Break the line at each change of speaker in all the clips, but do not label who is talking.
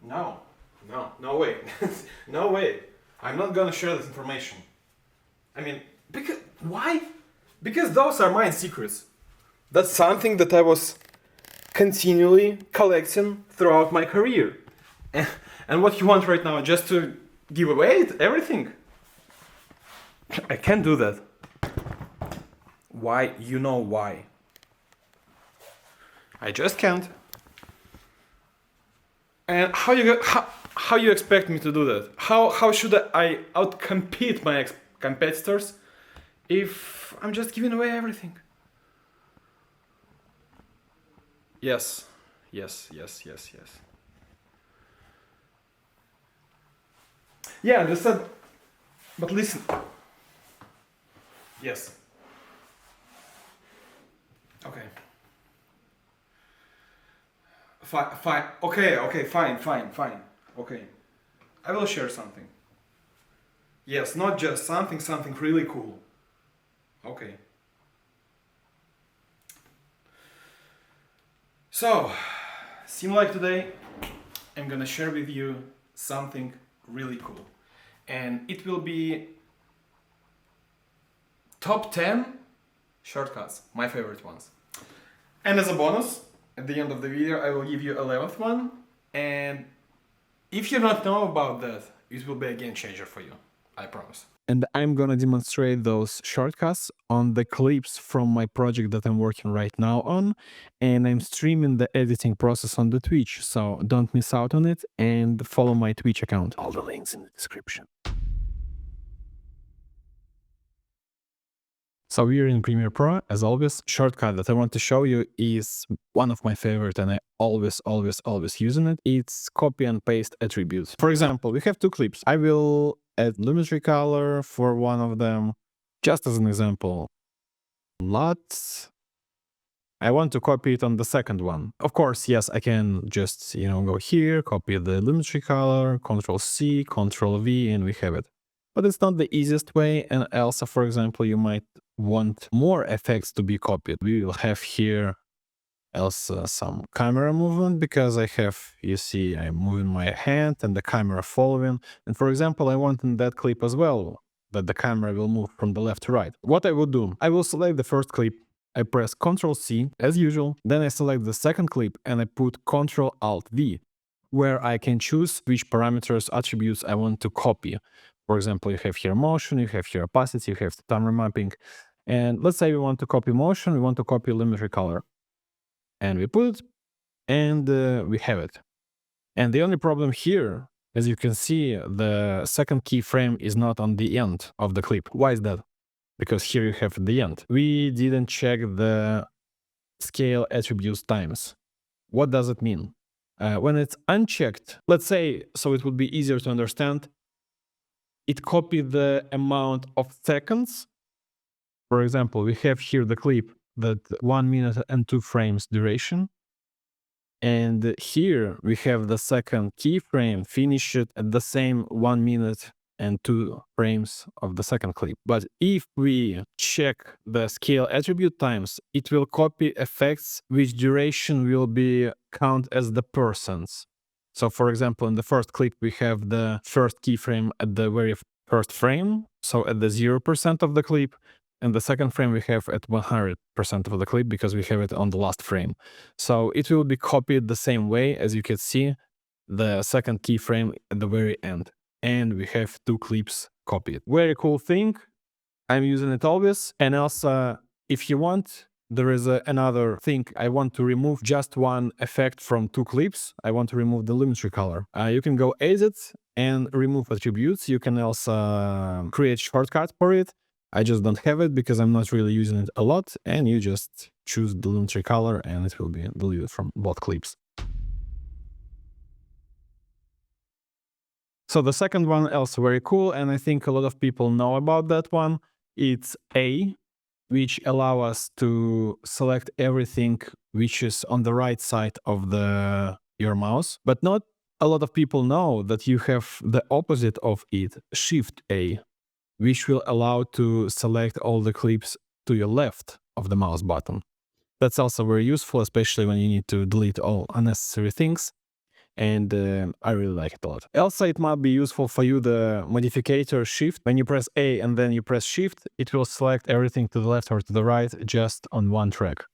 No, no way. No way. I'm not gonna share this information. I mean, because why? Because those are my secrets. That's something that I was continually collecting throughout my career. And what you want right now, just to give away everything? I can't do that. Why? You know why. I just can't. And how you expect me to do that? How should I outcompete my competitors if I'm just giving away everything? Yes. Yeah, I understand. But listen. Yes. Okay. Fine. Okay. Fine. Okay. I will share something. Yes, not just something really cool. Okay. So, seem like today I'm gonna share with you something really cool. And it will be top 10 shortcuts, my favorite ones. And as a bonus, at the end of the video, I will give you 11th one. And if you don't know about that, it will be a game changer for you. I promise. And I'm gonna demonstrate those shortcuts on the clips from my project that I'm working right now on. And I'm streaming the editing process on the Twitch, so don't miss out on it and follow my Twitch account. All the links in the description. So we're in Premiere Pro, as always. Shortcut that I want to show you is one of my favorite and I always using it. It's copy and paste attributes. For example, we have two clips. I will add lumetri color for one of them, just as an example. Lots. I want to copy it on the second one. Of course, yes, I can just, go here, copy the lumetri color, Control C, Control V, and we have it. But it's not the easiest way, and also, for example, you might want more effects to be copied. We will have here also some camera movement, because I have, you see, I'm moving my hand and the camera following. And for example, I want in that clip as well that the camera will move from the left to right. What I will do, I will select the first clip, I press Ctrl C as usual, then I select the second clip and I put Ctrl Alt V, where I can choose which parameters, attributes I want to copy. For example, you have here motion, you have here opacity, you have time remapping. And let's say we want to copy motion, we want to copy lumetri color. And we put it, and we have it. And the only problem here, as you can see, the second keyframe is not on the end of the clip. Why is that? Because here you have the end. We didn't check the scale attributes times. What does it mean? When it's unchecked, let's say, so it would be easier to understand, it copied the amount of seconds. For example, we have here the clip that 1 minute and 2 frames duration. And here we have the second keyframe finished at the same 1 minute and 2 frames of the second clip. But if we check the scale attribute times, it will copy effects which duration will be count as the percents. So for example, in the first clip, we have the first keyframe at the very first frame, so at the 0% of the clip, and the second frame we have at 100% of the clip because we have it on the last frame. So it will be copied the same way, as you can see, the second keyframe at the very end. And we have two clips copied. Very cool thing. I'm using it always. And also, if you want, there is another thing. I want to remove just one effect from two clips. I want to remove the lumetri color. You can go edit and remove attributes. You can also create shortcut for it. I just don't have it because I'm not really using it a lot. And you just choose the lumetri color and it will be deleted from both clips. So the second one also very cool, and I think a lot of people know about that one. It's A, which allow us to select everything which is on the right side of your mouse. But not a lot of people know that you have the opposite of it, Shift A, which will allow to select all the clips to your left of the mouse button. That's also very useful, especially when you need to delete all unnecessary things. and I really like it a lot. Also, it might be useful for you the modificator shift. When you press A and then you press shift, it will select everything to the left or to the right just on one track.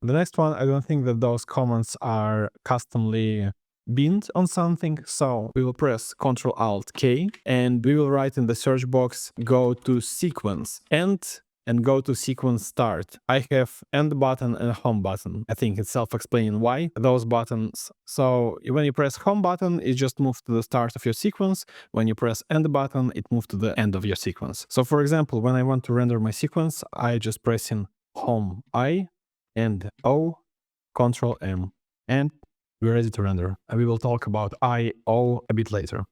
The next one, I don't think that those commands are customly binned on something, so we will press Ctrl-Alt-K and we will write in the search box, go to sequence and go to sequence start. I have end button and home button. I think it's self-explaining why those buttons. So when you press home button, it just moves to the start of your sequence. When you press end button, it moves to the end of your sequence. So for example, when I want to render my sequence, I just press in home I and O, Ctrl M, and we're ready to render. And we will talk about I/O a bit later.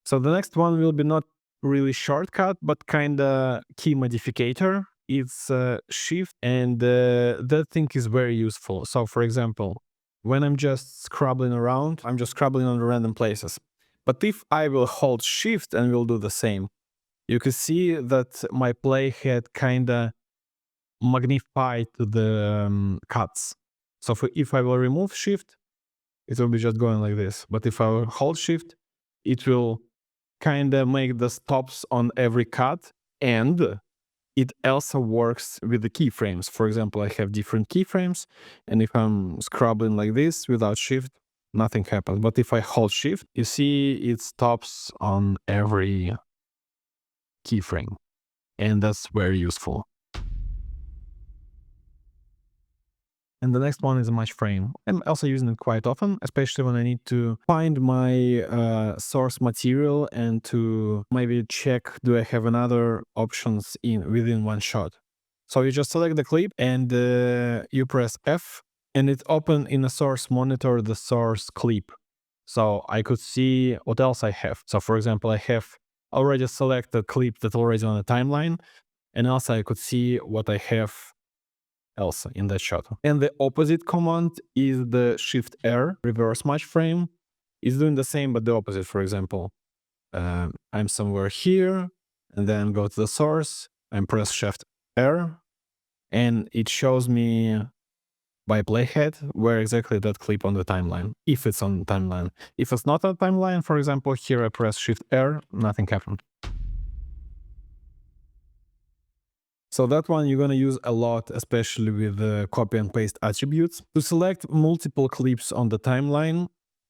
So the next one will be not really shortcut, but kinda key modificator. It's shift, and that thing is very useful. So for example, when I'm just scrubbing around, I'm just scrubbing on random places. But if I will hold shift and will do the same, you can see that my playhead kinda magnified to the cuts. So if I will remove shift, it will be just going like this. But if I will hold shift, it will kind of make the stops on every cut, and it also works with the keyframes. For example, I have different keyframes, and if I'm scrubbing like this without shift, nothing happens. But if I hold shift, you see it stops on every keyframe, and that's very useful. And the next one is a match frame. I'm also using it quite often, especially when I need to find my source material and to maybe check, do I have another options within one shot. So you just select the clip and you press F, and it open in a source monitor the source clip. So I could see what else I have. So for example, I have already selected clip that's already on the timeline, and also I could see what I have else in that shot. And the opposite command is the Shift R, reverse match frame. It's doing the same, but the opposite. For example, I'm somewhere here, and then go to the source and press Shift R, and it shows me by playhead where exactly that clip on the timeline, if it's on the timeline. If it's not on the timeline, for example, here I press Shift R, nothing happened. So that one you're going to use a lot, especially with the copy and paste attributes. To select multiple clips on the timeline,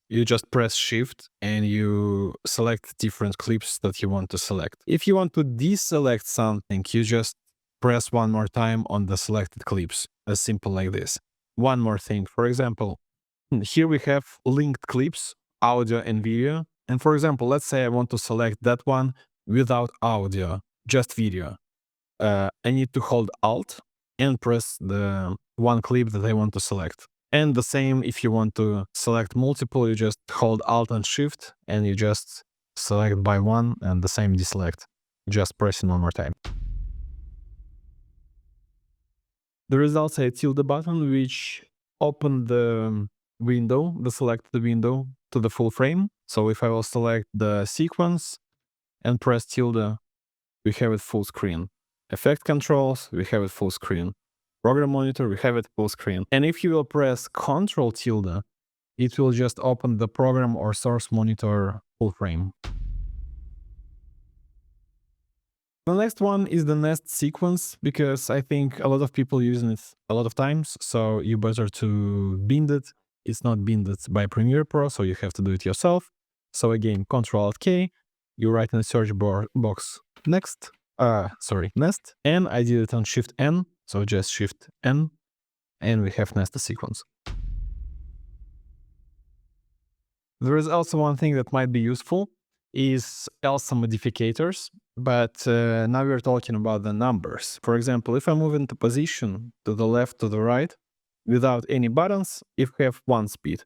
you just press Shift and you select different clips that you want to select. If you want to deselect something, you just press one more time on the selected clips. As simple like this. One more thing. For example, here we have linked clips, audio and video. And for example, let's say I want to select that one without audio, just video. I need to hold Alt and press the one clip that I want to select. And the same if you want to select multiple, you just hold Alt and Shift and you just select by one, and the same deselect. Just pressing one more time. There is also a tilde button which open the window, the selected window to the full frame. So if I will select the sequence and press tilde, we have it full screen. Effect controls, we have it full screen. Program monitor, we have it full screen. And if you will press Ctrl tilde, it will just open the program or source monitor full frame. The next one is the nest sequence, because I think a lot of people using it a lot of times, so you better to bind it. It's not binned by Premiere Pro, so you have to do it yourself. So again, Ctrl-Alt-K, you write in the search box nest, and I did it on Shift N, so just Shift N, and we have nested sequence. There is also one thing that might be useful, is also modificators, but now we're talking about the numbers. For example, if I move into position to the left, to the right, without any buttons, if I have one speed.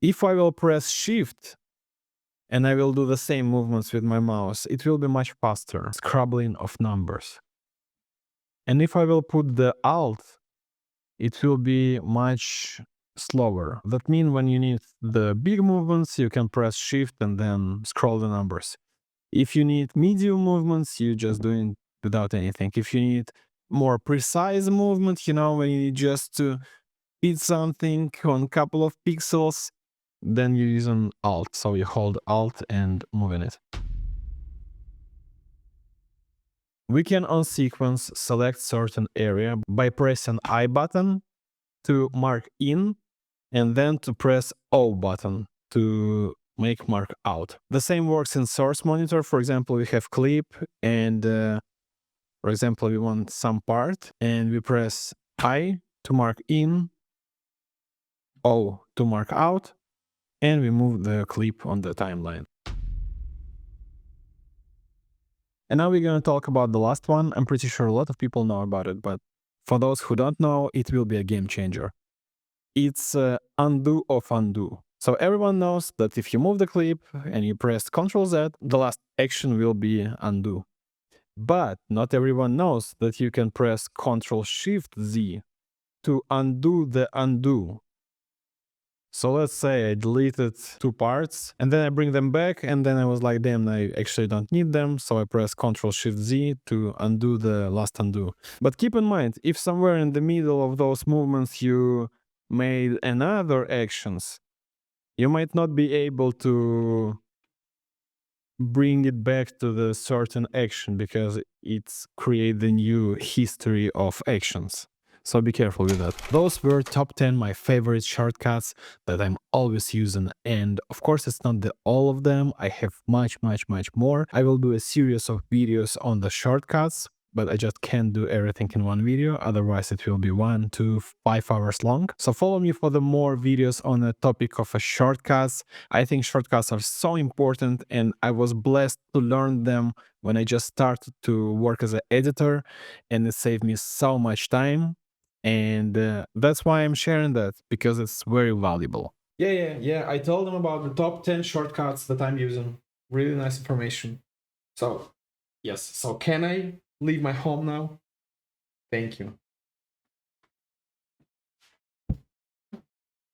If I will press Shift and I will do the same movements with my mouse, it will be much faster, scrubbing of numbers. And if I will put the Alt, it will be much slower. That means when you need the big movements, you can press Shift and then scroll the numbers. If you need medium movements, you just do it without anything. If you need more precise movement, you know, when you need just to hit something on a couple of pixels, then you use an Alt. So you hold Alt and move in it. We can on sequence select certain area by pressing I button to mark in, and then to press O button to make mark out. The same works in source monitor. For example, we have clip and for example, we want some part and we press I to mark in, O to mark out, and we move the clip on the timeline. And now we're going to talk about the last one. I'm pretty sure a lot of people know about it, but for those who don't know, it will be a game changer. It's undo of undo. So everyone knows that if you move the clip and you press Ctrl Z, the last action will be undo. But not everyone knows that you can press Ctrl Shift Z to undo the undo. So let's say I deleted 2 parts and then I bring them back, and then I was like, damn, I actually don't need them. So I press Ctrl Shift Z to undo the last undo. But keep in mind, if somewhere in the middle of those movements you made another actions, you might not be able to bring it back to the certain action because it's create the new history of actions. So be careful with that. Those were top 10 my favorite shortcuts that I'm always using, and of course it's not all of them. I have much more. I will do a series of videos on the shortcuts, but I just can't do everything in one video, otherwise it will be 1 to 5 hours long. So follow me for the more videos on the topic of shortcuts. I think shortcuts are so important, and I was blessed to learn them when I just started to work as an editor, and it saved me so much time. And that's why I'm sharing that, because it's very valuable. Yeah. I told them about the top 10 shortcuts that I'm using. Really nice information. So, yes. So can I leave my home now? Thank you.